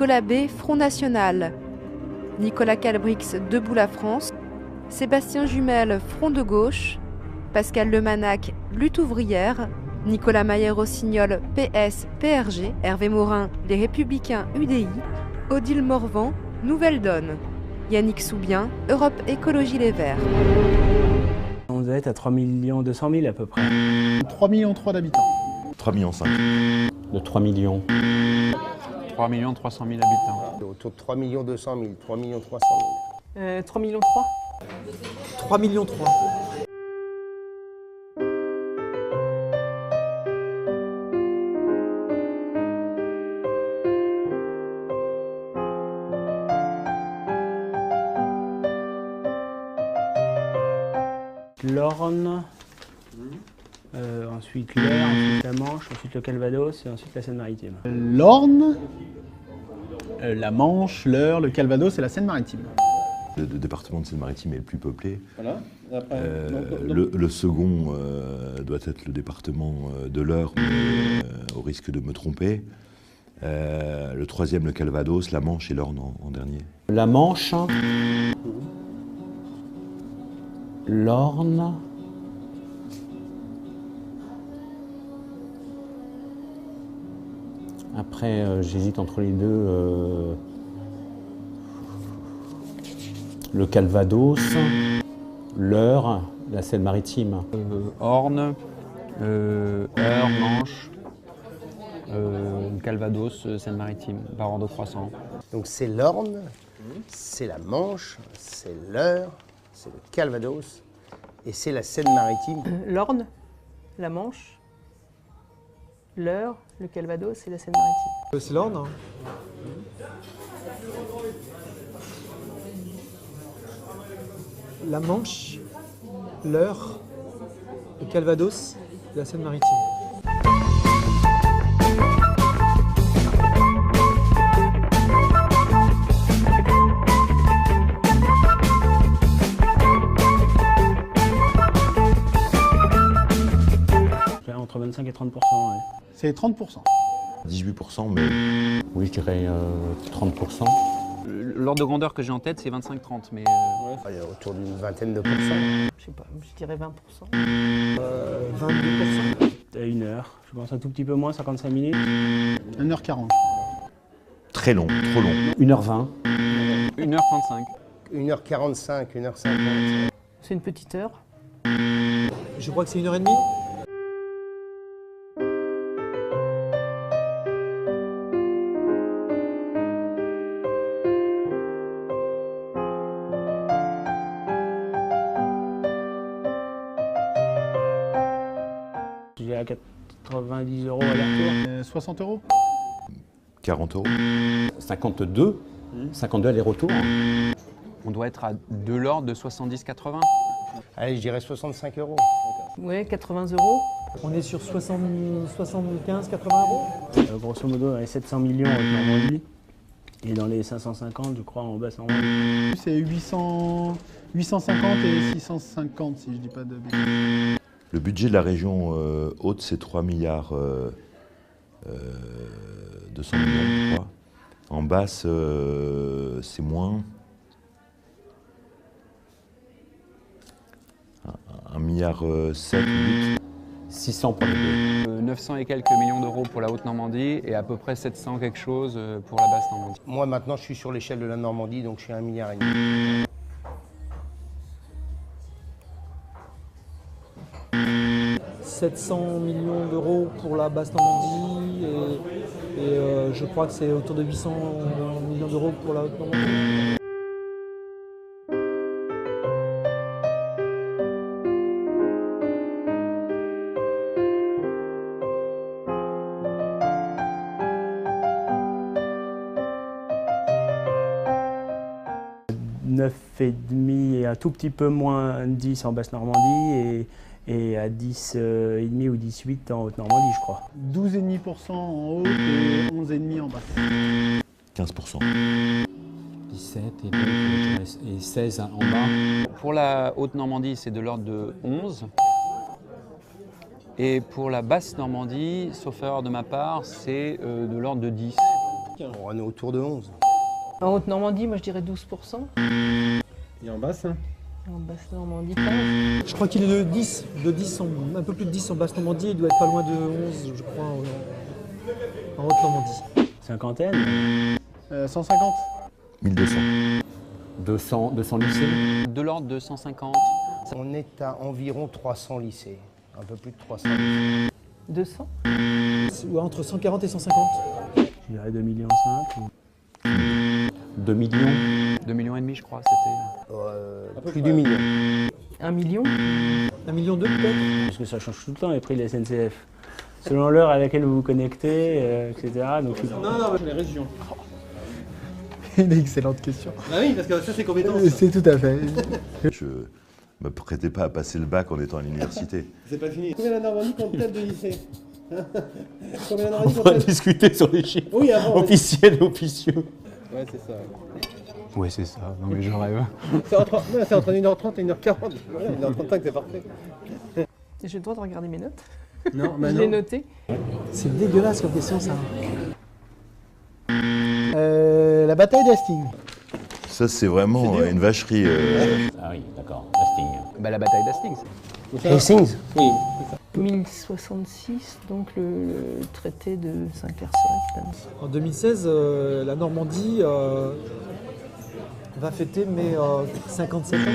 Nicolas B, Front National. Nicolas Calbrix, Debout la France. Sébastien Jumel, Front de gauche. Pascal Lemanac, Lutte ouvrière. Nicolas Maillé-Rossignol, PS, PRG. Hervé Morin, Les Républicains, UDI. Odile Morvan, Nouvelle Donne. Yannick Soubien, Europe Écologie Les Verts. On doit être à 3 200 000 à peu près. 3,3 millions d'habitants. 3,5 millions. De 3 millions. 3 300 000 habitants. Autour de 3 200 000, 3 300 000. 3 millions 3. 3 millions 3. L'Orne, ensuite l'Eure, ensuite la Manche, ensuite le Calvados et ensuite la Seine-Maritime. L'Orne, la Manche, l'Eure, le Calvados et la Seine-Maritime. Le département de Seine-Maritime est le plus peuplé. Voilà. Après, le second doit être le département de l'Eure, mais au risque de me tromper. Le troisième, le Calvados, la Manche et l'Orne en dernier. La Manche, l'Orne, après j'hésite entre les deux, le Calvados, l'Eure, la Seine-Maritime. Orne, Eure, Manche, Calvados, Seine-Maritime, par ordre croissant. Donc c'est l'Orne, c'est la Manche, c'est l'Eure, c'est le Calvados et c'est la Seine-Maritime. L'Orne, la Manche, l'Eure, le Calvados et la Seine-Maritime. C'est l'Orne. La Manche, l'Eure, le Calvados et la Seine-Maritime. Entre 25 et 30%. Ouais. c'est 30%. 18%, mais Oui, je dirais 30%. L'ordre de grandeur que j'ai en tête, c'est 25-30, mais... Il y a autour d'une vingtaine de pourcents. Je sais pas, je dirais 20%. 22%. À 1 heure, je pense un tout petit peu moins, 55 minutes. 1h40. très long, trop long. 1h20. 1h35. 1h45, 1h50. C'est une petite heure. Je crois que c'est 1h30. J'ai à 90 € aller-retour. 60 €. 40 euros. 52. 52 aller-retour. On doit être à de l'ordre de 70-80. Allez, je dirais 65 €. Ouais, 80 €. On est sur 75-80 €. Grosso modo, dans les 700 millions en Normandie et dans les 550, je crois, en Basse-Normandie. C'est 850 et 650 si je dis pas de bêtises. Le budget de la région haute, c'est 3 milliards 200 millions, je crois. En basse, c'est moins. 1 milliard 7 ou 8. 600 pour les deux. 900 et quelques millions d'euros pour la Haute-Normandie et à peu près 700 quelque chose pour la Basse-Normandie. Moi, maintenant, je suis sur l'échelle de la Normandie, donc je suis à 1,5 milliard. 700 millions d'euros pour la Basse-Normandie et je crois que c'est autour de 800 millions d'euros pour la Haute-Normandie. Et demi et un tout petit peu moins de 10 en Basse-Normandie et à 10,5 ou 18 en Haute-Normandie, je crois. 12,5% en haute et 11,5% en basse. 15%. 17 et 16 en bas. Pour la Haute-Normandie, c'est de l'ordre de 11. Et pour la Basse-Normandie, sauf erreur de ma part, c'est de l'ordre de 10. On est autour de 11. En Haute-Normandie, moi je dirais 12%. Et en basse hein? En Basse-Normandie, 15. Je crois qu'il est de 10, un peu plus de 10 en Basse-Normandie, il doit être pas loin de 11, je crois, en Haute-Normandie. Cinquantaine. 150. 1200. 200 lycées. De l'ordre de 150. On est à environ 300 lycées. Un peu plus de 300 lycées. 200. Ou entre 140 et 150. Je dirais 2,5 millions. 2 millions. 2,5 millions, je crois, c'était. Plus du million. 1 million. 1,2 million peut-être. Parce que ça change tout le temps les prix de la SNCF. Selon l'heure à laquelle vous vous connectez, etc. Donc, Non, les régions. Une excellente question. Ah oui, parce que ça c'est compétence. C'est tout à fait. Je me prêtais pas à passer le bac en étant à l'université. C'est pas fini. Combien la Normandie compte-t-elle de lycée? Combien la On Normandie va compte-t-elle? discuter sur les chiffres Oui, avant. officiels et officieux. Ouais, c'est ça. Ouais, c'est ça. Non, mais je rêve. C'est entre 1h30 et 1h40. Voilà, 1h35, c'est parfait. J'ai le droit de regarder mes notes. Non, Je l'ai noté. C'est dégueulasse comme question ça. La bataille d'Hastings. Ça, c'est vraiment une vacherie. Ah oui, d'accord. Hastings. Bah, la bataille d'Hastings. Hastings. Oui. 1066, donc le traité de Saint-Clair-sur-Epte. En 2016, la Normandie va fêter mes 57 ans.